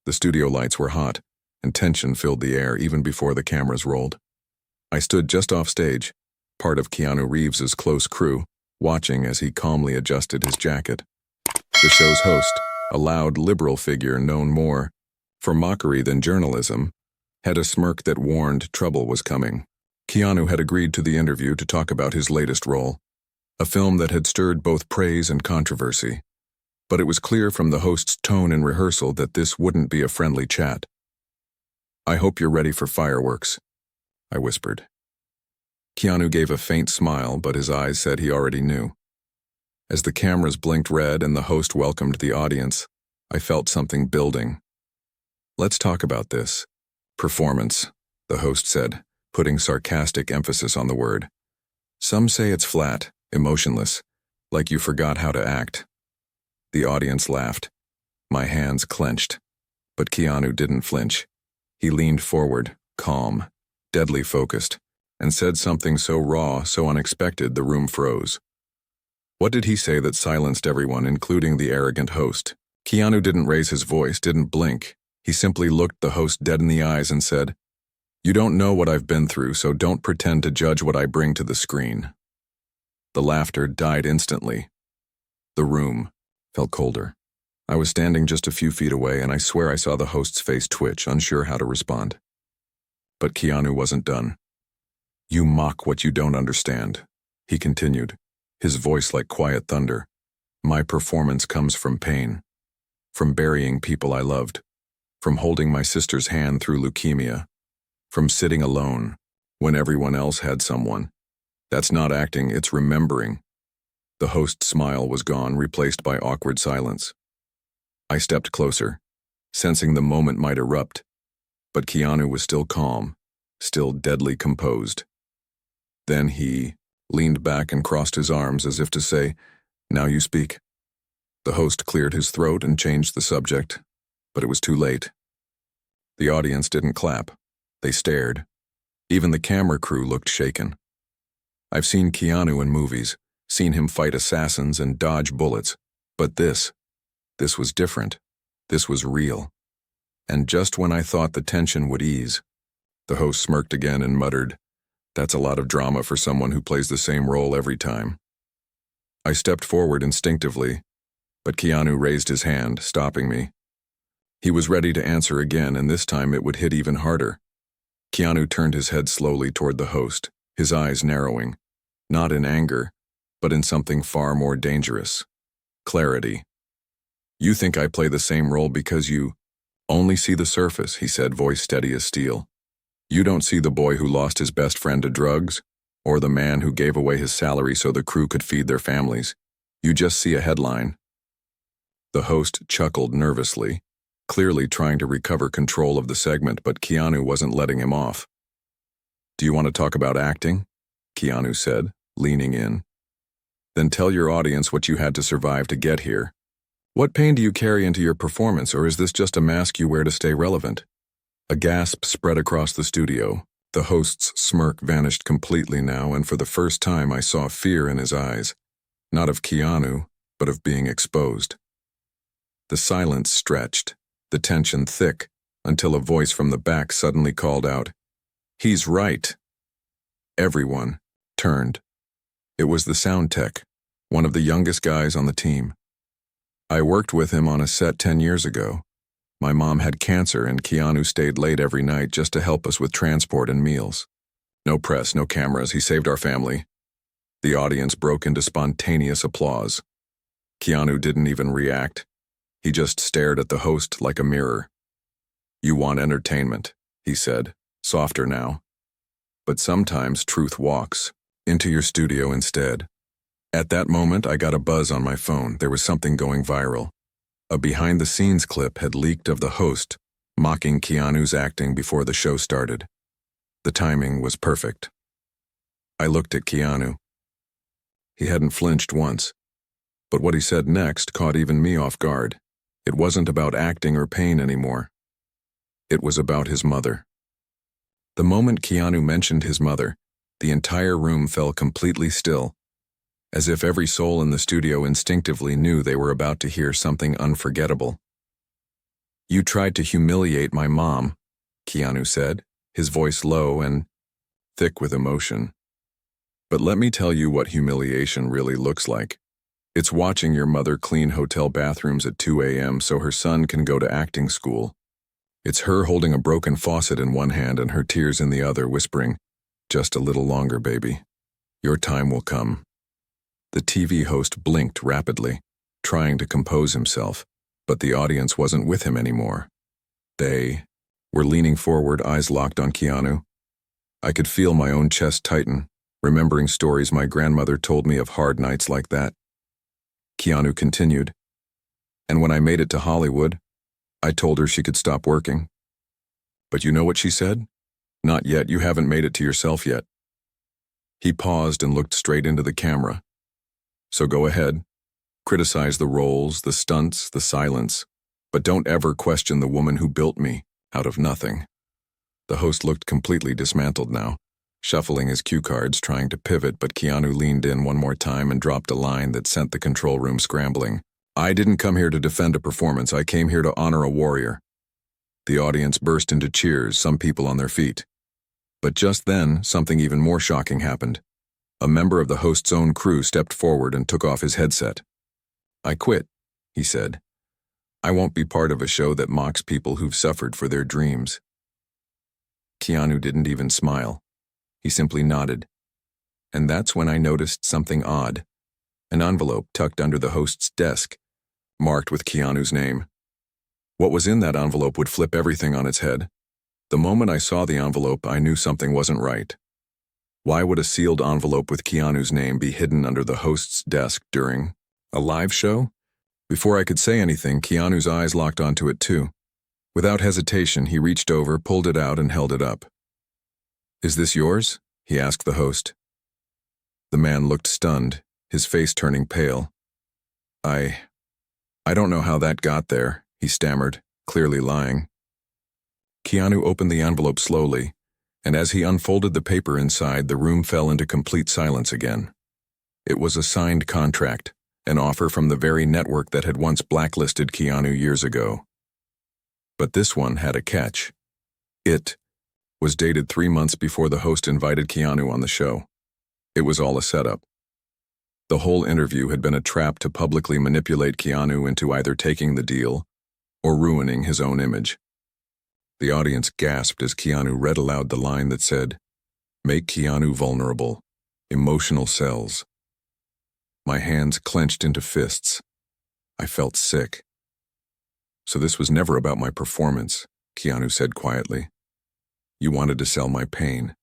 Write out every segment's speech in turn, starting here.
The studio lights were hot, and tension filled the air even before the cameras rolled. I stood just off stage, part of Keanu Reeves's close crew, watching as he calmly adjusted his jacket. The show's host, a loud liberal figure known more for mockery than journalism, had a smirk that warned trouble was coming. Keanu had agreed to the interview to talk about his latest role, a film that had stirred both praise and controversy. But it was clear from the host's tone in rehearsal that this wouldn't be a friendly chat. "I hope you're ready for fireworks," I whispered. Keanu gave a faint smile, but his eyes said he already knew. As the cameras blinked red and the host welcomed the audience, I felt something building. "Let's talk about this. Performance," the host said, putting sarcastic emphasis on the word. "Some say it's flat, emotionless, like you forgot how to act." The audience laughed. My hands clenched. But Keanu didn't flinch. He leaned forward, calm, deadly focused, and said something so raw, so unexpected, the room froze. What did he say that silenced everyone, including the arrogant host? Keanu didn't raise his voice, didn't blink. He simply looked the host dead in the eyes and said, "You don't know what I've been through, so don't pretend to judge what I bring to the screen." The laughter died instantly. The room felt colder. I was standing just a few feet away, and I swear I saw the host's face twitch, unsure how to respond. But Keanu wasn't done. "You mock what you don't understand," he continued, his voice like quiet thunder. "My performance comes from pain, from burying people I loved, from holding my sister's hand through leukemia, from sitting alone when everyone else had someone. That's not acting, it's remembering." The host's smile was gone, replaced by awkward silence. I stepped closer, sensing the moment might erupt, but Keanu was still calm, still deadly composed. Then he leaned back and crossed his arms as if to say, "Now you speak." The host cleared his throat and changed the subject, but it was too late. The audience didn't clap. They stared. Even the camera crew looked shaken. I've seen Keanu in movies, seen him fight assassins and dodge bullets, but this was different. This was real. And just when I thought the tension would ease, the host smirked again and muttered, "That's a lot of drama for someone who plays the same role every time." I stepped forward instinctively, but Keanu raised his hand, stopping me. He was ready to answer again, and this time it would hit even harder. Keanu turned his head slowly toward the host, his eyes narrowing, not in anger, but in something far more dangerous: clarity. "You think I play the same role because you only see the surface," he said, voice steady as steel. "You don't see the boy who lost his best friend to drugs, or the man who gave away his salary so the crew could feed their families. You just see a headline." The host chuckled nervously, clearly trying to recover control of the segment, but Keanu wasn't letting him off. "Do you want to talk about acting?" Keanu said, leaning in. "Then tell your audience what you had to survive to get here. What pain do you carry into your performance, or is this just a mask you wear to stay relevant?" A gasp spread across the studio. The host's smirk vanished completely now, and for the first time I saw fear in his eyes, not of Keanu, but of being exposed. The silence stretched, the tension thick, until a voice from the back suddenly called out, "He's right." Everyone turned. It was the sound tech, one of the youngest guys on the team. I worked with him on a set 10 years ago. My mom had cancer, and Keanu stayed late every night just to help us with transport and meals. No press, no cameras, he saved our family. The audience broke into spontaneous applause. Keanu didn't even react. He just stared at the host like a mirror. "You want entertainment," he said, softer now. "But sometimes truth walks into your studio instead." At that moment, I got a buzz on my phone. There was something going viral. A behind-the-scenes clip had leaked of the host mocking Keanu's acting before the show started. The timing was perfect. I looked at Keanu. He hadn't flinched once, but what he said next caught even me off guard. It wasn't about acting or pain anymore. It was about his mother. The moment Keanu mentioned his mother, the entire room fell completely still, as if every soul in the studio instinctively knew they were about to hear something unforgettable. You tried to humiliate my mom, Keanu said, his voice low and thick with emotion. But let me tell you what humiliation really looks like. It's watching your mother clean hotel bathrooms at 2 a.m. so her son can go to acting school. It's her holding a broken faucet in one hand and her tears in the other, whispering, "Just a little longer, baby. Your time will come." The TV host blinked rapidly, trying to compose himself, but the audience wasn't with him anymore. They were leaning forward, eyes locked on Keanu. I could feel my own chest tighten, remembering stories my grandmother told me of hard nights like that. Keanu continued, "And when I made it to Hollywood, I told her she could stop working. But you know what she said? 'Not yet, you haven't made it to yourself yet.'" He paused and looked straight into the camera. "So go ahead. Criticize the roles, the stunts, the silence, but don't ever question the woman who built me out of nothing." The host looked completely dismantled now, shuffling his cue cards, trying to pivot, but Keanu leaned in one more time and dropped a line that sent the control room scrambling. "I didn't come here to defend a performance, I came here to honor a warrior." The audience burst into cheers, some people on their feet. But just then, something even more shocking happened. A member of the host's own crew stepped forward and took off his headset. "I quit," he said. "I won't be part of a show that mocks people who've suffered for their dreams." Keanu didn't even smile. He simply nodded. And that's when I noticed something odd. An envelope tucked under the host's desk, marked with Keanu's name. What was in that envelope would flip everything on its head. The moment I saw the envelope, I knew something wasn't right. Why would a sealed envelope with Keanu's name be hidden under the host's desk during a live show? Before I could say anything, Keanu's eyes locked onto it too. Without hesitation, he reached over, pulled it out, and held it up. "Is this yours?" he asked the host. The man looked stunned, his face turning pale. I don't know how that got there," he stammered, clearly lying. Keanu opened the envelope slowly, and as he unfolded the paper inside, the room fell into complete silence again. It was a signed contract, an offer from the very network that had once blacklisted Keanu years ago. But this one had a catch. It was dated 3 months before the host invited Keanu on the show. It was all a setup. The whole interview had been a trap to publicly manipulate Keanu into either taking the deal or ruining his own image. The audience gasped as Keanu read aloud the line that said, "Make Keanu vulnerable. Emotional cells." My hands clenched into fists. I felt sick. "So this was never about my performance," Keanu said quietly. "You wanted to sell my pain."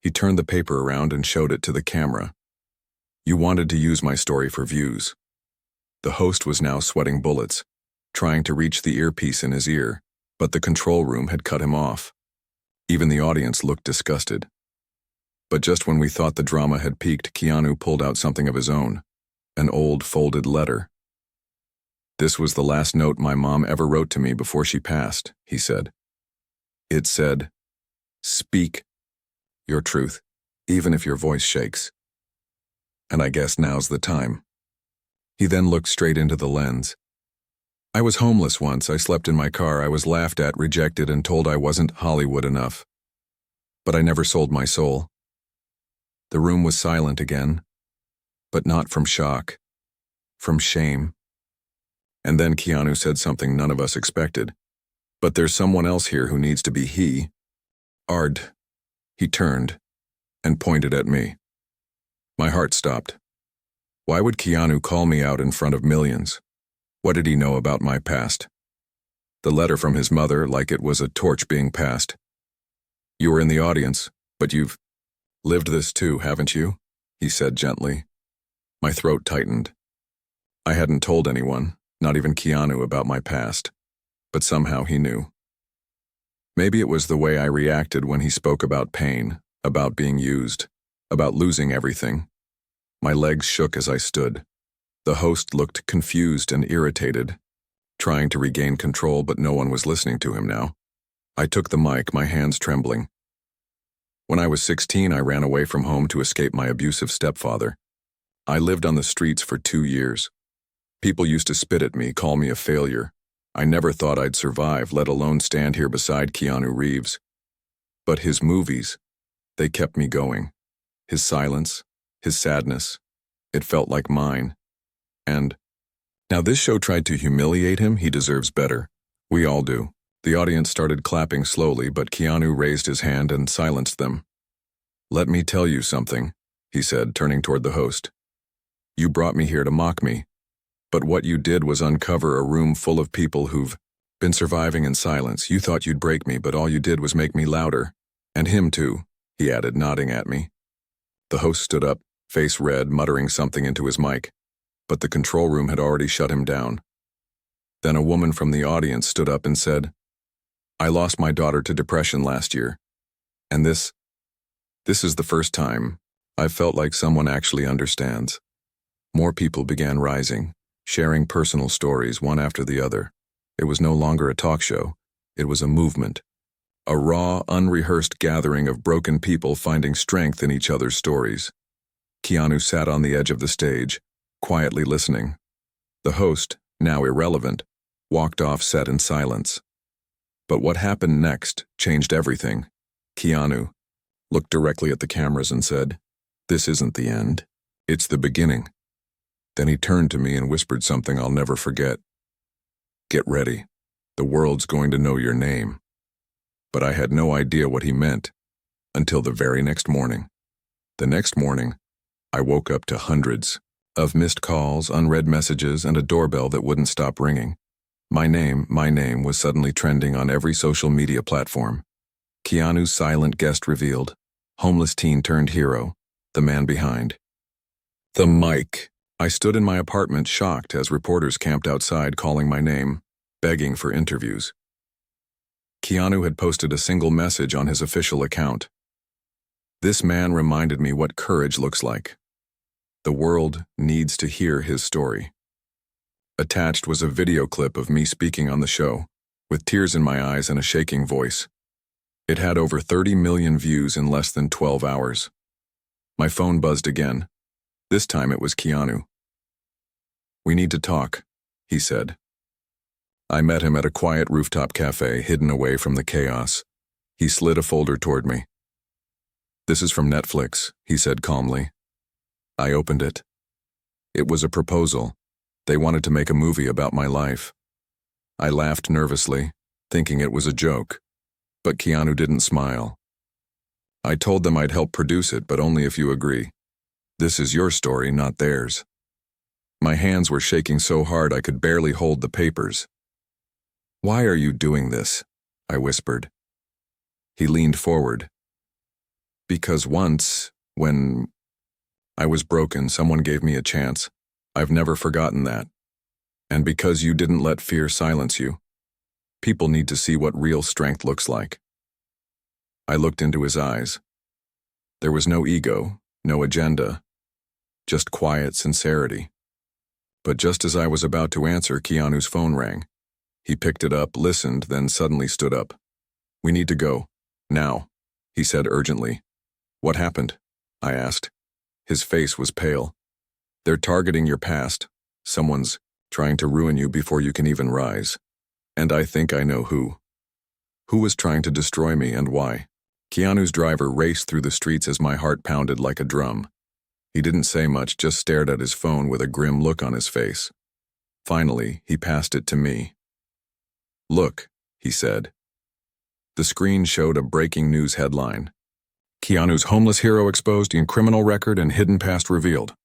He turned the paper around and showed it to the camera. "You wanted to use my story for views." The host was now sweating bullets, trying to reach the earpiece in his ear, but the control room had cut him off. Even the audience looked disgusted. But just when we thought the drama had peaked, Keanu pulled out something of his own, an old folded letter. "This was the last note my mom ever wrote to me before she passed," he said. It said, "Speak your truth, even if your voice shakes. And I guess now's the time." He then looked straight into the lens. "I was homeless once. I slept in my car. I was laughed at, rejected, and told I wasn't Hollywood enough. But I never sold my soul." The room was silent again, but not from shock, from shame. And then Keanu said something none of us expected. "But there's someone else here who needs to be he. Ard." He turned and pointed at me. My heart stopped. Why would Keanu call me out in front of millions? What did he know about my past? The letter from his mother, like it was a torch being passed. "You were in the audience, but you've lived this too, haven't you?" he said gently. My throat tightened. I hadn't told anyone, not even Keanu, about my past, but somehow he knew. Maybe it was the way I reacted when he spoke about pain, about being used, about losing everything. My legs shook as I stood. The host looked confused and irritated, trying to regain control, but no one was listening to him now. I took the mic, my hands trembling. When I was 16, I ran away from home to escape my abusive stepfather. I lived on the streets for 2 years. People used to spit at me, call me a failure. I never thought I'd survive, let alone stand here beside Keanu Reeves. But his movies, they kept me going. His silence, his sadness, it felt like mine. And now this show tried to humiliate him. He deserves better. We all do. The audience started clapping slowly, but Keanu raised his hand and silenced them. "Let me tell you something," he said, turning toward the host. "You brought me here to mock me. But what you did was uncover a room full of people who've been surviving in silence. You thought you'd break me, but all you did was make me louder. And him too," he added, nodding at me. The host stood up, face red, muttering something into his mic, but the control room had already shut him down. Then a woman from the audience stood up and said, "I lost my daughter to depression last year, and this is the first time I've felt like someone actually understands." More people began rising, sharing personal stories one after the other. It was no longer a talk show. It was a movement. A raw, unrehearsed gathering of broken people finding strength in each other's stories. Keanu sat on the edge of the stage, quietly listening. The host, now irrelevant, walked off set in silence. But what happened next changed everything. Keanu looked directly at the cameras and said, "This isn't the end. It's the beginning." Then he turned to me and whispered something I'll never forget. "Get ready. The world's going to know your name." But I had no idea what he meant until the very next morning. The next morning, I woke up to hundreds of missed calls, unread messages, and a doorbell that wouldn't stop ringing. My name was suddenly trending on every social media platform. Keanu's silent guest revealed. Homeless teen turned hero. The man behind the mic. I stood in my apartment shocked as reporters camped outside calling my name, begging for interviews. Keanu had posted a single message on his official account. This man reminded me what courage looks like. The world needs to hear his story. Attached was a video clip of me speaking on the show, with tears in my eyes and a shaking voice. It had over 30 million views in less than 12 hours. My phone buzzed again. This time it was Keanu. "We need to talk," he said. I met him at a quiet rooftop cafe hidden away from the chaos. He slid a folder toward me. "This is from Netflix," he said calmly. I opened it. It was a proposal. They wanted to make a movie about my life. I laughed nervously, thinking it was a joke, but Keanu didn't smile. "I told them I'd help produce it, but only if you agree. This is your story, not theirs." My hands were shaking so hard I could barely hold the papers. "Why are you doing this?" I whispered. He leaned forward. "Because once, when I was broken, someone gave me a chance. I've never forgotten that. And because you didn't let fear silence you. People need to see what real strength looks like." I looked into his eyes. There was no ego, no agenda, just quiet sincerity. But just as I was about to answer, Keanu's phone rang. He picked it up, listened, then suddenly stood up. "We need to go. Now," he said urgently. "What happened?" I asked. His face was pale. "They're targeting your past. Someone's trying to ruin you before you can even rise. And I think I know who. Who was trying to destroy me and why?" Keanu's driver raced through the streets as my heart pounded like a drum. He didn't say much, just stared at his phone with a grim look on his face. Finally, he passed it to me. "Look," he said. The screen showed a breaking news headline. "Keanu's homeless hero exposed in criminal record and hidden past revealed."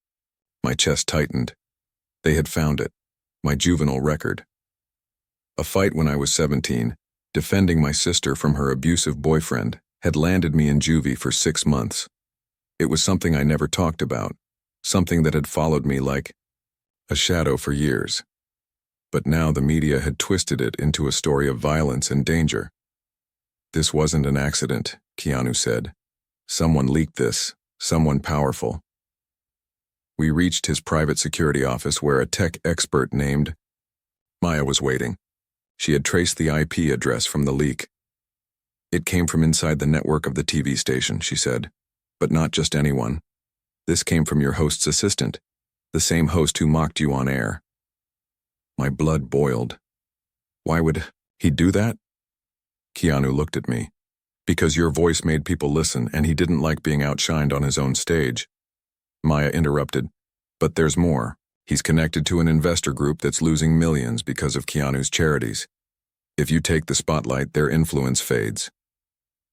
My chest tightened. They had found it, my juvenile record. A fight when I was 17, defending my sister from her abusive boyfriend, had landed me in juvie for 6 months. It was something I never talked about, something that had followed me like a shadow for years. But now the media had twisted it into a story of violence and danger. "This wasn't an accident," Keanu said. "Someone leaked this, someone powerful." We reached his private security office where a tech expert named Maya was waiting. She had traced the IP address from the leak. "It came from inside the network of the TV station," she said. "But not just anyone. This came from your host's assistant, the same host who mocked you on air." My blood boiled. Why would he do that? Keanu looked at me. Because your voice made people listen and he didn't like being outshined on his own stage. Maya interrupted. But there's more. He's connected to an investor group that's losing millions because of Keanu's charities. If you take the spotlight, their influence fades.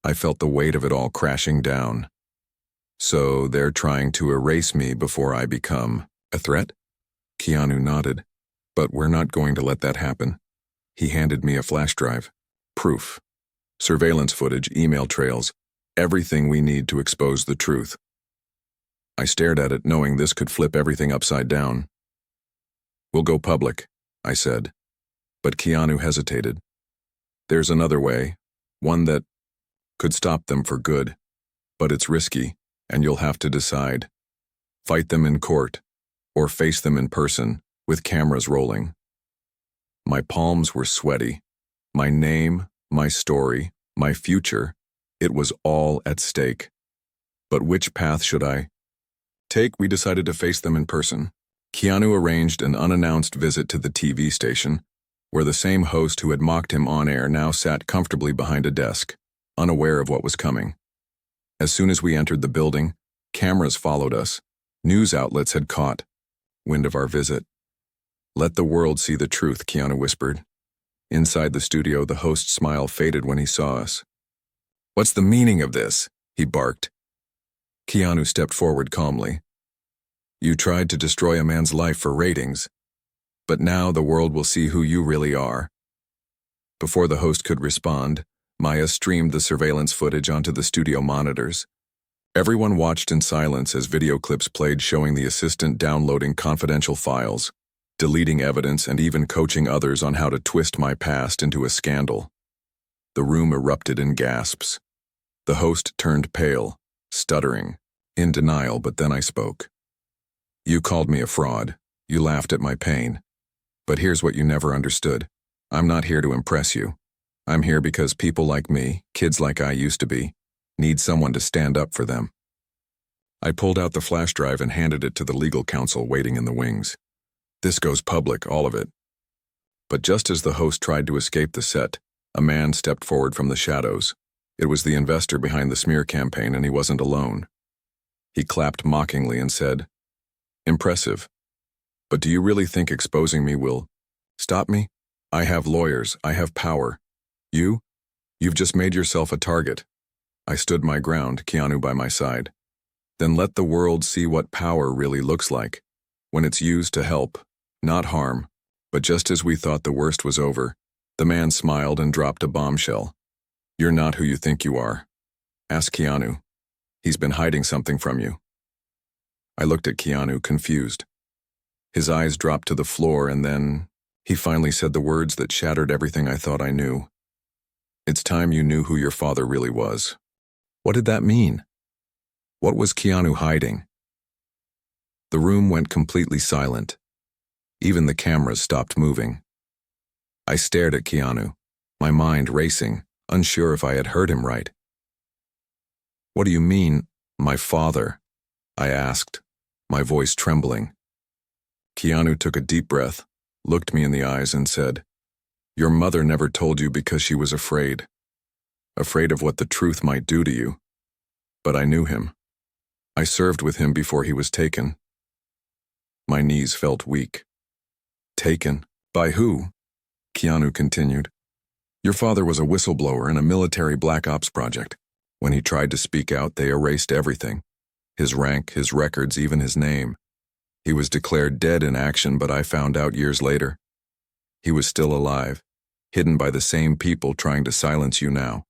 I felt the weight of it all crashing down. So they're trying to erase me before I become a threat? Keanu nodded. But we're not going to let that happen. He handed me a flash drive. Proof. Surveillance footage, email trails, everything we need to expose the truth. I stared at it, knowing this could flip everything upside down. We'll go public, I said. But Keanu hesitated. There's another way, one that could stop them for good. But it's risky, and you'll have to decide. Fight them in court, or face them in person, with cameras rolling. My palms were sweaty. My name, my story, my future, it was all at stake. But which path should I take? We decided to face them in person. Keanu arranged an unannounced visit to the TV station, where the same host who had mocked him on air now sat comfortably behind a desk, unaware of what was coming. As soon as we entered the building, cameras followed us. News outlets had caught wind of our visit. Let the world see the truth, Keanu whispered. Inside the studio, the host's smile faded when he saw us. What's the meaning of this? He barked. Keanu stepped forward calmly. You tried to destroy a man's life for ratings, but now the world will see who you really are. Before the host could respond, Maya streamed the surveillance footage onto the studio monitors. Everyone watched in silence as video clips played showing the assistant downloading confidential files, deleting evidence, and even coaching others on how to twist my past into a scandal. The room erupted in gasps. The host turned pale, stuttering, in denial, but then I spoke. You called me a fraud. You laughed at my pain. But here's what you never understood. I'm not here to impress you. I'm here because people like me, kids like I used to be, need someone to stand up for them. I pulled out the flash drive and handed it to the legal counsel waiting in the wings. This goes public, all of it. But just as the host tried to escape the set, a man stepped forward from the shadows. It was the investor behind the smear campaign, and he wasn't alone. He clapped mockingly and said, Impressive. But do you really think exposing me will stop me? I have lawyers, I have power. You've just made yourself a target. I stood my ground, Keanu by my side. Then let the world see what power really looks like, when it's used to help, not harm. But just as we thought the worst was over, the man smiled and dropped a bombshell. You're not who you think you are. Ask Keanu. He's been hiding something from you. I looked at Keanu, confused. His eyes dropped to the floor, and then he finally said the words that shattered everything I thought I knew. It's time you knew who your father really was. What did that mean? What was Keanu hiding? The room went completely silent. Even the cameras stopped moving. I stared at Keanu, my mind racing, unsure if I had heard him right. What do you mean, my father? I asked, my voice trembling. Keanu took a deep breath, looked me in the eyes, and said, Your mother never told you because she was afraid. Afraid of what the truth might do to you. But I knew him. I served with him before he was taken. My knees felt weak. Taken? By who? Keanu continued. Your father was a whistleblower in a military black ops project. When he tried to speak out, they erased everything. His rank, his records, even his name. He was declared dead in action, but I found out years later. He was still alive, hidden by the same people trying to silence you now.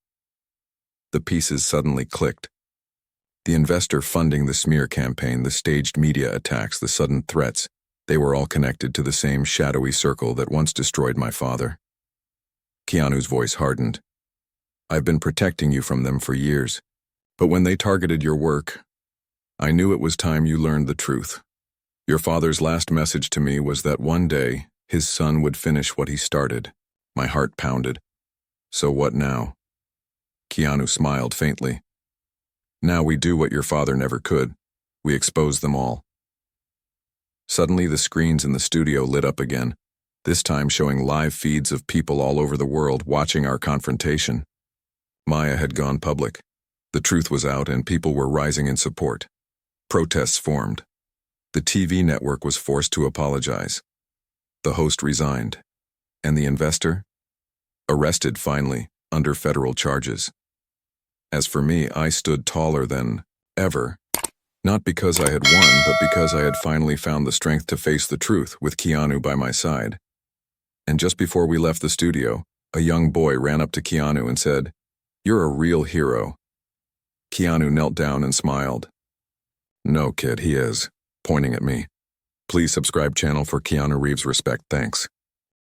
The pieces suddenly clicked. The investor funding the smear campaign, the staged media attacks, the sudden threats, they were all connected to the same shadowy circle that once destroyed my father. Keanu's voice hardened. I've been protecting you from them for years, but when they targeted your work, I knew it was time you learned the truth. Your father's last message to me was that one day his son would finish what he started. My heart pounded. So what now? Keanu smiled faintly. Now we do what your father never could. We expose them all. Suddenly the screens in the studio lit up again. this time showing live feeds of people all over the world watching our confrontation. Maya had gone public. The truth was out and people were rising in support. Protests formed. The TV network was forced to apologize. The host resigned. And the investor? Arrested finally, under federal charges. As for me, I stood taller than ever. Not because I had won, but because I had finally found the strength to face the truth with Keanu by my side. And just before we left the studio, a young boy ran up to Keanu and said, "You're a real hero." Keanu knelt down and smiled. "No, kid, he is," pointing at me. Please subscribe channel for Keanu Reeves respect, thanks.